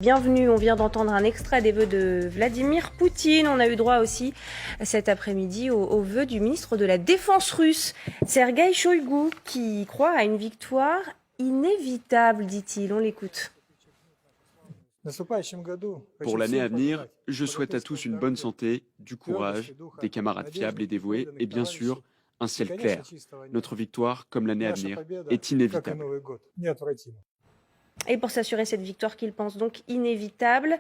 Bienvenue, on vient d'entendre un extrait des vœux de Vladimir Poutine. On a eu droit aussi cet après-midi aux vœux du ministre de la Défense russe, Sergueï Shoïgu, qui croit à une victoire inévitable, dit-il. On l'écoute. Pour l'année à venir, je souhaite à tous une bonne santé, du courage, des camarades fiables et dévoués, et bien sûr, un ciel clair. Notre victoire, comme l'année à venir, est inévitable. Et pour s'assurer cette victoire qu'il pense donc inévitable,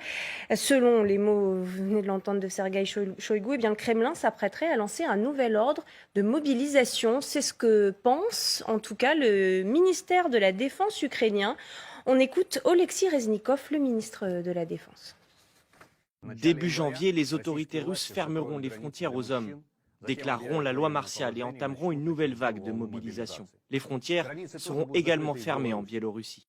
selon les mots, vous venez de l'entendre, de Sergueï Shoïgu, le Kremlin s'apprêterait à lancer un nouvel ordre de mobilisation. C'est ce que pense en tout cas le ministère de la Défense ukrainien. On écoute Oleksiy Reznikov, le ministre de la Défense. Début janvier, les autorités russes fermeront les frontières aux hommes, déclareront la loi martiale et entameront une nouvelle vague de mobilisation. Les frontières seront également fermées en Biélorussie.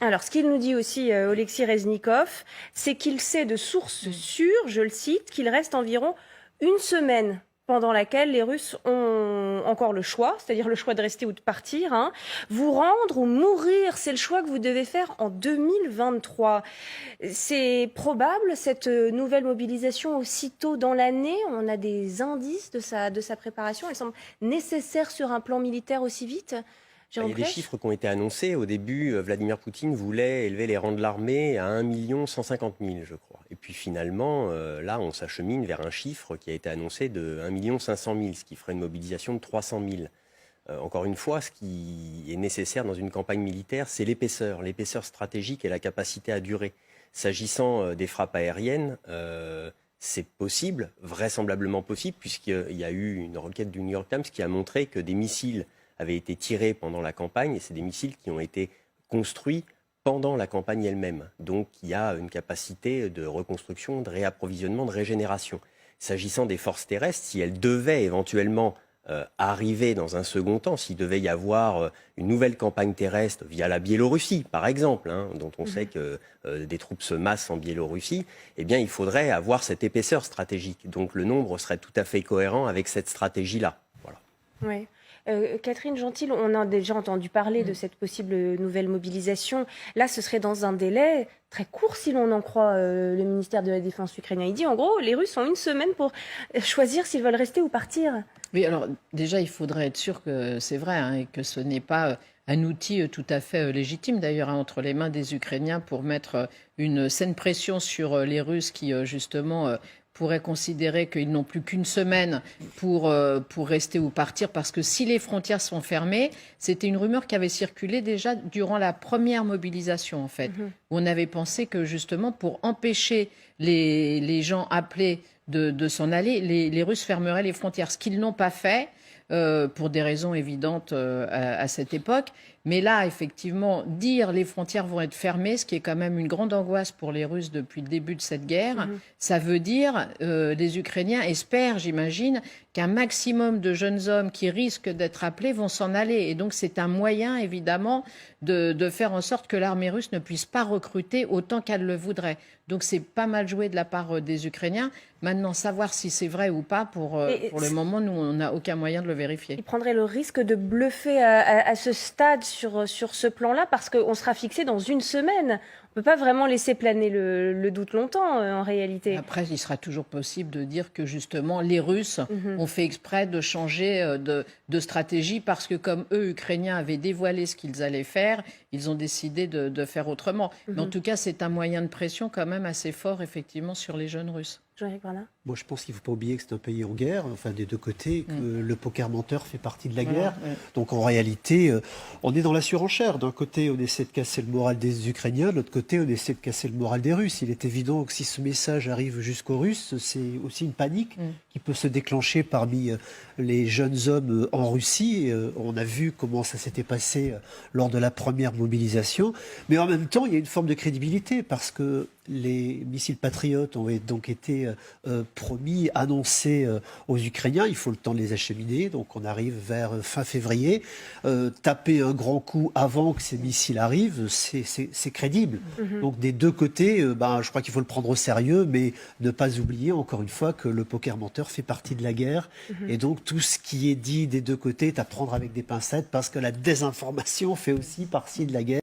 Alors, ce qu'il nous dit aussi, Oleksiy Reznikov, c'est qu'il sait de sources sûres, je le cite, qu'il reste environ une semaine pendant laquelle les Russes ont encore le choix, c'est-à-dire le choix de rester ou de partir, vous rendre ou mourir, c'est le choix que vous devez faire en 2023. C'est probable, cette nouvelle mobilisation aussitôt dans l'année? On a des indices de sa préparation. Elle semble nécessaire sur un plan militaire aussi vite? Il y a des chiffres qui ont été annoncés. Au début, Vladimir Poutine voulait élever les rangs de l'armée à 1 150 000, je crois. Et puis finalement, là, on s'achemine vers un chiffre qui a été annoncé de 1 500 000, ce qui ferait une mobilisation de 300 000. Encore une fois, ce qui est nécessaire dans une campagne militaire, c'est l'épaisseur stratégique et la capacité à durer. S'agissant des frappes aériennes, c'est possible, vraisemblablement possible, puisqu'il y a eu une requête du New York Times qui a montré que des missiles avaient été tirés pendant la campagne, et c'est des missiles qui ont été construits pendant la campagne elle-même. Donc il y a une capacité de reconstruction, de réapprovisionnement, de régénération. S'agissant des forces terrestres, si elles devaient éventuellement arriver dans un second temps, s'il devait y avoir une nouvelle campagne terrestre via la Biélorussie, par exemple, dont on sait que des troupes se massent en Biélorussie, eh bien il faudrait avoir cette épaisseur stratégique. Donc le nombre serait tout à fait cohérent avec cette stratégie-là. Voilà. Oui. Catherine Gentil, on a déjà entendu parler de cette possible nouvelle mobilisation. Là, ce serait dans un délai très court, si l'on en croit le ministère de la Défense ukrainien. Il dit, en gros, les Russes ont une semaine pour choisir s'ils veulent rester ou partir. Oui, alors déjà, il faudrait être sûr que c'est vrai et que ce n'est pas un outil tout à fait légitime, d'ailleurs, entre les mains des Ukrainiens pour mettre une saine pression sur les Russes qui, justement, pourraient considérer qu'ils n'ont plus qu'une semaine pour rester ou partir, parce que si les frontières sont fermées, c'était une rumeur qui avait circulé déjà durant la première mobilisation, en fait, où on avait pensé que, justement, pour empêcher les gens appelés de s'en aller, les Russes fermeraient les frontières, ce qu'ils n'ont pas fait, pour des raisons évidentes à cette époque. Mais là, effectivement, dire les frontières vont être fermées, ce qui est quand même une grande angoisse pour les Russes depuis le début de cette guerre, ça veut dire les Ukrainiens espèrent, j'imagine, qu'un maximum de jeunes hommes qui risquent d'être appelés vont s'en aller. Et donc c'est un moyen, évidemment, de faire en sorte que l'armée russe ne puisse pas recruter autant qu'elle le voudrait. Donc c'est pas mal joué de la part des Ukrainiens. Maintenant, savoir si c'est vrai ou pas, pour le moment, nous, on n'a aucun moyen de le vérifier. Il prendrait le risque de bluffer à ce stade sur ce plan-là, parce qu'on sera fixé dans une semaine. On ne peut pas vraiment laisser planer le doute longtemps, en réalité. Après, il sera toujours possible de dire que, justement, les Russes ont fait exprès de changer de stratégie parce que, comme eux, Ukrainiens, avaient dévoilé ce qu'ils allaient faire, ils ont décidé de faire autrement. Mais en tout cas, c'est un moyen de pression quand même assez fort, effectivement, sur les jeunes Russes. Jean-Éric Bernard. Moi, je pense qu'il ne faut pas oublier que c'est un pays en guerre, enfin des deux côtés, que le poker menteur fait partie de la guerre. Donc en réalité, on est dans la surenchère. D'un côté, on essaie de casser le moral des Ukrainiens, de l'autre côté, on essaie de casser le moral des Russes. Il est évident que si ce message arrive jusqu'aux Russes, c'est aussi une panique qui peut se déclencher parmi les jeunes hommes en Russie. On a vu comment ça s'était passé lors de la première mobilisation. Mais en même temps, il y a une forme de crédibilité parce que les missiles patriotes ont donc été promis, annoncés aux Ukrainiens. Il faut le temps de les acheminer. Donc on arrive vers fin février. Taper un grand coup avant que ces missiles arrivent, c'est crédible. Donc des deux côtés, je crois qu'il faut le prendre au sérieux, mais ne pas oublier encore une fois que le poker menteur fait partie de la guerre. Et donc tout ce qui est dit des deux côtés est à prendre avec des pincettes parce que la désinformation fait aussi partie de la guerre.